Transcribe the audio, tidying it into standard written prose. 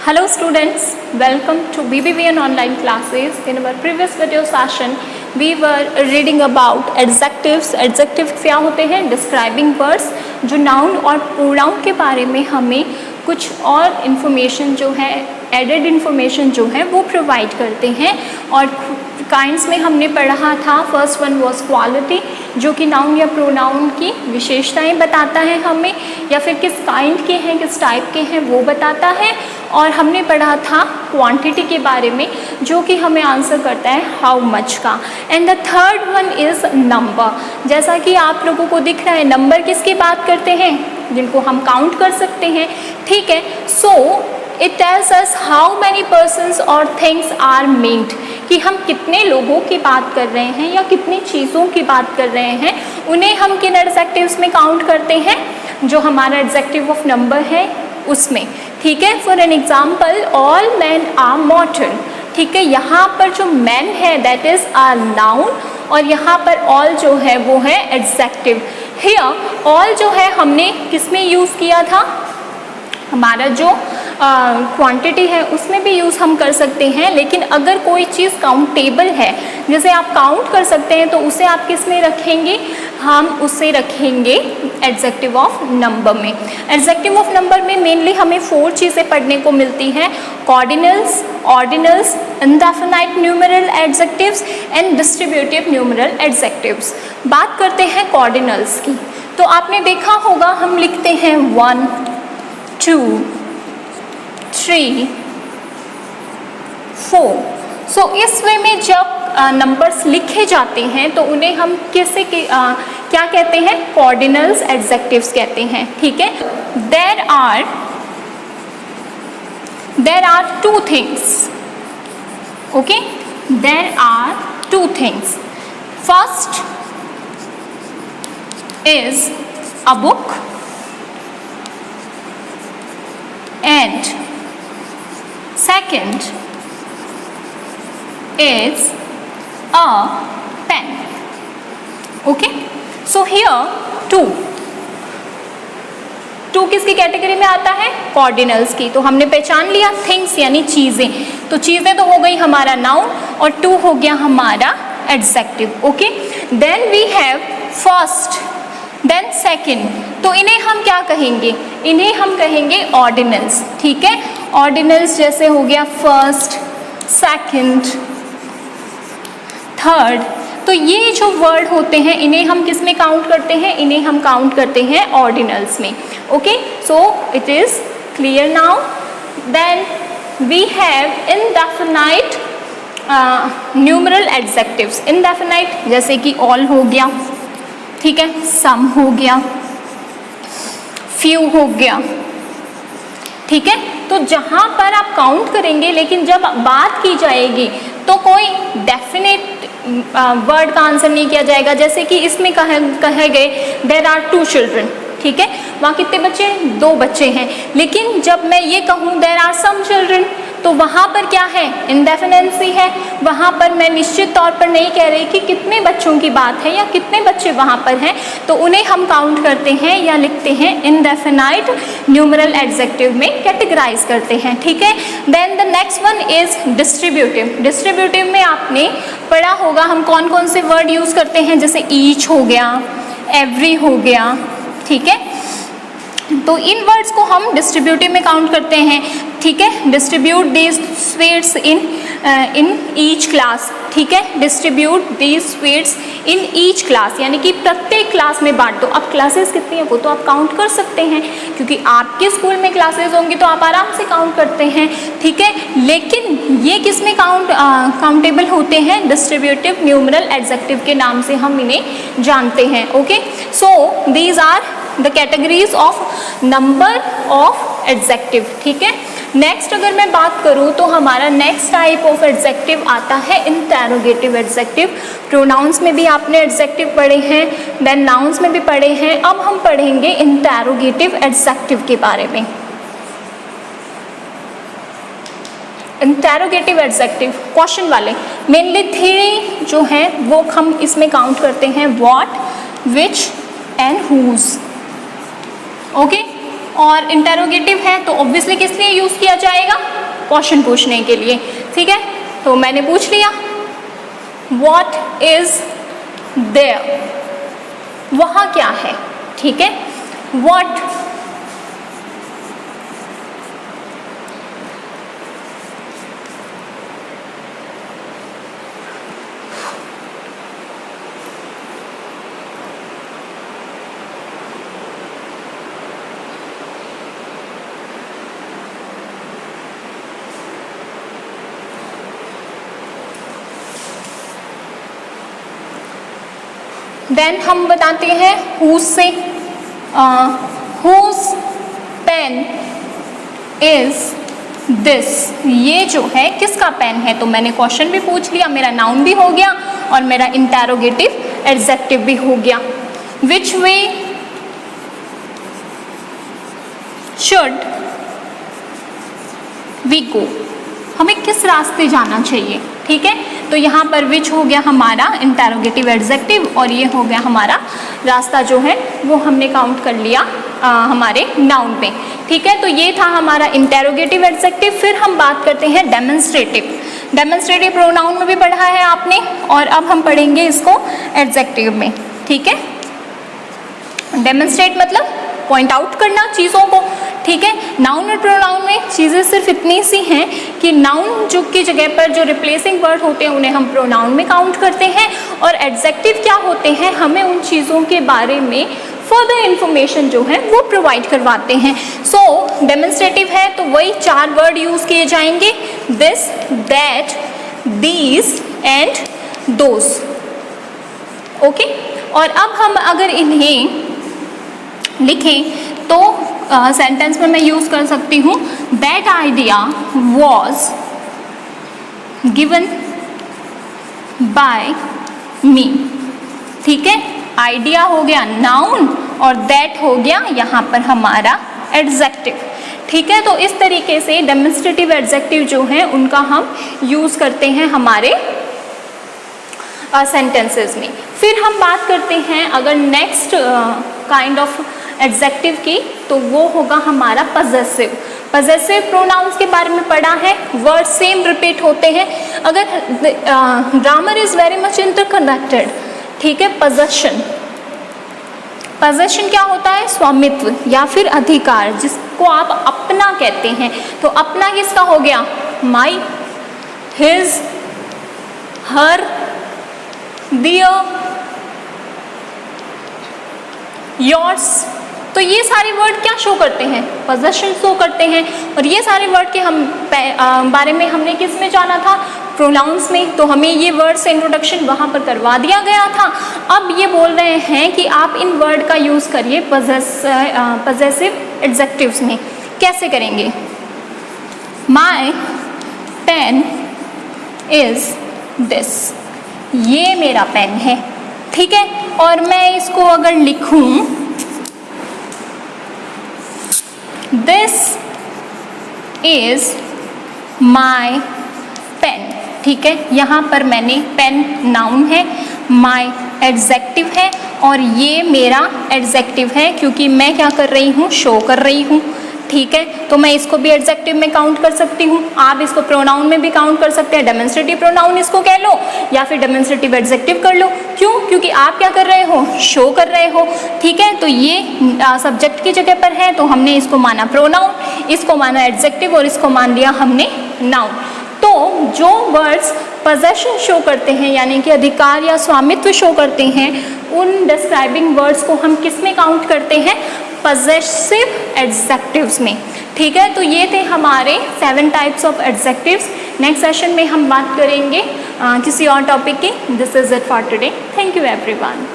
Hello students, welcome to BBVN online classes. In our previous video session, we were reading about adjectives. Adjectives क्या होते हैं? Describing words जो noun और pronoun के बारे में हमें कुछ और information जो है एडेड इन्फॉर्मेशन जो है वो प्रोवाइड करते हैं। और काइंड्स में हमने पढ़ा था, फर्स्ट वन वाज क्वालिटी, जो कि नाउन या प्रोनाउन की विशेषताएं बताता है हमें, या फिर किस काइंड के हैं, किस टाइप के हैं वो बताता है। और हमने पढ़ा था क्वांटिटी के बारे में, जो कि हमें आंसर करता है हाउ मच का। And the third one is number. जैसा कि आप लोगों को दिख रहा है, नंबर किसकी बात करते हैं? जिनको हम काउंट कर सकते हैं, ठीक है। So it tells us how many persons और थिंग्स आर मीन्ड, कि हम कितने लोगों की बात कर रहे हैं या कितनी चीज़ों की बात कर रहे हैं, उन्हें हम किन एडजेक्टिव्स में काउंट करते हैं? जो हमारा एडजेक्टिव ऑफ नंबर है उसमें, ठीक है। For an example, all man are mortal, ठीक है। यहाँ पर जो मैन है दैट इज़ अ नाउन, और यहाँ पर ऑल जो है वो है एडजेक्टिव। हियर ऑल जो है हमने किस में यूज़ किया था? हमारा जो क्वांटिटी है उसमें भी यूज़ हम कर सकते हैं, लेकिन अगर कोई चीज़ काउंटेबल है, जैसे आप काउंट कर सकते हैं, तो उसे आप किस में रखेंगे? हम उसे रखेंगे एडजेक्टिव ऑफ नंबर में। एडजेक्टिव ऑफ नंबर में मेनली हमें 4 चीज़ें पढ़ने को मिलती हैं: cardinals, ordinals, indefinite numeral adjectives and distributive numeral adjectives. बात करते हैं कॉर्डिनल्स की, तो आपने देखा होगा हम लिखते हैं 1, 2, 3, 4। सो इस वे में जब नंबर्स लिखे जाते हैं तो उन्हें हम कैसे क्या कहते हैं? कॉर्डिनल्स एडजेक्टिव्स कहते हैं, ठीक है। There are 2 things, okay. There are 2 things. First is a book and second is a pen, okay. So here 2 किसकी कैटेगरी में आता है? कॉर्डिनल्स की। तो हमने पहचान लिया थिंग्स यानी चीज़ें, तो चीज़ें तो हो गई हमारा नाउन और 2 हो गया हमारा adjective, okay. Then we have first, then second, तो इन्हें हम क्या कहेंगे? इन्हें हम कहेंगे ऑर्डिनल्स, ठीक है। ऑर्डिनल्स जैसे हो गया फर्स्ट, सेकेंड, थर्ड। तो ये जो वर्ड होते हैं इन्हें हम किस में काउंट करते हैं? इन्हें हम काउंट करते हैं ऑर्डिनल्स में, okay. So it is clear now. Then we have indefinite numeral adjectives. Indefinite जैसे कि ऑल हो गया, ठीक है, सम हो गया, फ्यू हो गया, ठीक है। तो जहाँ पर आप काउंट करेंगे, लेकिन जब बात की जाएगी तो कोई डेफिनेट वर्ड का आंसर नहीं किया जाएगा। जैसे कि इसमें कहे गए देयर आर 2 चिल्ड्रन, ठीक है। वहाँ कितने बच्चे? 2 बच्चे हैं। लेकिन जब मैं ये कहूँ देयर आर सम चिल्ड्रन, तो वहाँ पर क्या है? इंडेफिनेंसी है। वहाँ पर मैं निश्चित तौर पर नहीं कह रही कि कितने बच्चों की बात है या कितने बच्चे वहाँ पर हैं, तो उन्हें हम काउंट करते हैं या लिखते हैं इनडेफिनाइट न्यूमरल एडजेक्टिव में कैटेगराइज करते हैं, ठीक है। Then the next one is distributive. Distributive में आपने पढ़ा होगा हम कौन कौन से वर्ड यूज़ करते हैं, जैसे ईच हो गया, एवरी हो गया, ठीक है। तो इन वर्ड्स को हम डिस्ट्रीब्यूटिव में काउंट करते हैं, ठीक है। Distribute these sweets in each class, ठीक है। Distribute these sweets in each class, यानी कि प्रत्येक क्लास में बांट दो। अब क्लासेस कितनी है वो तो आप काउंट कर सकते हैं, क्योंकि आपके स्कूल में क्लासेस होंगी तो आप आराम से काउंट करते हैं, ठीक है। लेकिन ये किस में काउंटेबल होते हैं? डिस्ट्रीब्यूटिव न्यूमरल एडजेक्टिव के नाम से हम इन्हें जानते हैं, okay. So these are the categories of number of adjective, ठीक है। नेक्स्ट अगर मैं बात करूँ तो हमारा नेक्स्ट टाइप ऑफ एडजेक्टिव आता है इंटेरोगेटिव एडजेक्टिव। प्रोनाउंस में भी आपने एडजेक्टिव पढ़े हैं, देन नाउन्स में भी पढ़े हैं। अब हम पढ़ेंगे इंटेरोगेटिव एडजेक्टिव के बारे में। इंटेरोगेटिव एडजेक्टिव क्वेश्चन वाले मेनली 3 जो हैं वो हम इसमें काउंट करते हैं: what, which and whose, okay. और इंटेरोगेटिव है तो ऑब्वियसली किस लिए यूज़ किया जाएगा, क्वेश्चन पूछने के लिए, ठीक है। तो मैंने पूछ लिया व्हाट इज देयर, वहाँ क्या है, ठीक है। व्हाट देन हम बताते हैं whose से, whose पेन इज दिस, ये जो है किसका पेन है। तो मैंने क्वेश्चन भी पूछ लिया, मेरा नाउन भी हो गया और मेरा इंटेरोगेटिव एडजेक्टिव भी हो गया। विच वे शुड वी गो, हमें किस रास्ते जाना चाहिए, ठीक है। तो यहाँ पर विच हो गया हमारा इंटेरोगेटिव एडजेक्टिव और ये हो गया हमारा रास्ता जो है वो हमने काउंट कर लिया हमारे नाउन पे, ठीक है। तो ये था हमारा इंटेरोगेटिव एडजेक्टिव। फिर हम बात करते हैं डेमोन्स्ट्रेटिव। डेमोन्स्ट्रेटिव प्रोनाउन में भी पढ़ा है आपने और अब हम पढ़ेंगे इसको एडजेक्टिव में, ठीक है। डेमोन्स्ट्रेट मतलब पॉइंट आउट करना चीज़ों को, ठीक है। नाउन और प्रोनाउन में चीज़ें सिर्फ इतनी सी हैं कि नाउन जो की जगह पर जो रिप्लेसिंग वर्ड होते हैं उन्हें हम प्रोनाउन में काउंट करते हैं और एडजेक्टिव क्या होते हैं, हमें उन चीज़ों के बारे में फर्दर इंफॉर्मेशन जो है वो प्रोवाइड करवाते हैं। सो डेमोन्स्ट्रेटिव है तो वही 4 वर्ड यूज़ किए जाएंगे, this, that, these and those, okay. और अब हम अगर इन्हें लिखें तो सेंटेंस में मैं यूज़ कर सकती हूँ that idea was given by me, ठीक है। आइडिया हो गया नाउन और दैट हो गया यहाँ पर हमारा एडजेक्टिव, ठीक है। तो इस तरीके से डेमोन्स्ट्रेटिव एडजेक्टिव जो है उनका हम यूज़ करते हैं हमारे सेंटेंसेस में। फिर हम बात करते हैं अगर नेक्स्ट काइंड ऑफ एडजेक्टिव की, तो वो होगा हमारा पजेसिव। पजेसिव प्रोनाउंस के बारे में पढ़ा है, वर्ड सेम रिपीट होते हैं। अगर grammar is very much interconnected, ठीक है। पजेशन, पजेशन क्या होता है, स्वामित्व या फिर अधिकार, जिसको आप अपना कहते हैं। तो अपना किसका हो गया, माई, हिज, हर, दियर, योर्स। तो ये सारे वर्ड क्या शो करते हैं, पजेशन शो करते हैं। और ये सारे वर्ड के हम बारे में हमने किस में जाना था, प्रोनाउंस में। तो हमें ये वर्ड से इंट्रोडक्शन वहाँ पर करवा दिया गया था। अब ये बोल रहे हैं कि आप इन वर्ड का यूज़ करिए पजेसिव एडजेक्टिव्स में। कैसे करेंगे, माई पेन इज दिस, ये मेरा पेन है, ठीक है। और मैं इसको अगर लिखूं दिस इज माई पेन, ठीक है। यहाँ पर मैंने पेन नाउन है, माई एडजेक्टिव है और ये मेरा एडजेक्टिव है क्योंकि मैं क्या कर रही हूँ, शो कर रही हूँ, ठीक है। तो मैं इसको भी एडजेक्टिव में काउंट कर सकती हूँ। आप इसको प्रोनाउन में भी काउंट कर सकते हैं, डेमोन्स्ट्रेटिव प्रोनाउन इसको कह लो या फिर डेमोन्स्ट्रेटिव एडजेक्टिव कर लो। क्यों, क्योंकि आप क्या कर रहे हो, शो कर रहे हो, ठीक है। तो ये सब्जेक्ट की जगह पर है तो हमने इसको माना प्रोनाउन, इसको माना एडजेक्टिव और इसको मान लिया हमने नाउन। तो जो वर्ड्स पजेशन शो करते हैं यानी कि अधिकार या स्वामित्व शो करते हैं, उन डिस्क्राइबिंग वर्ड्स को हम किस में काउंट करते हैं, पजेसिव एडजेक्टिव्स में, ठीक है। तो ये थे हमारे 7 types of adjectives. Next session में हम बात करेंगे किसी और टॉपिक की। This is it for today. Thank you everyone.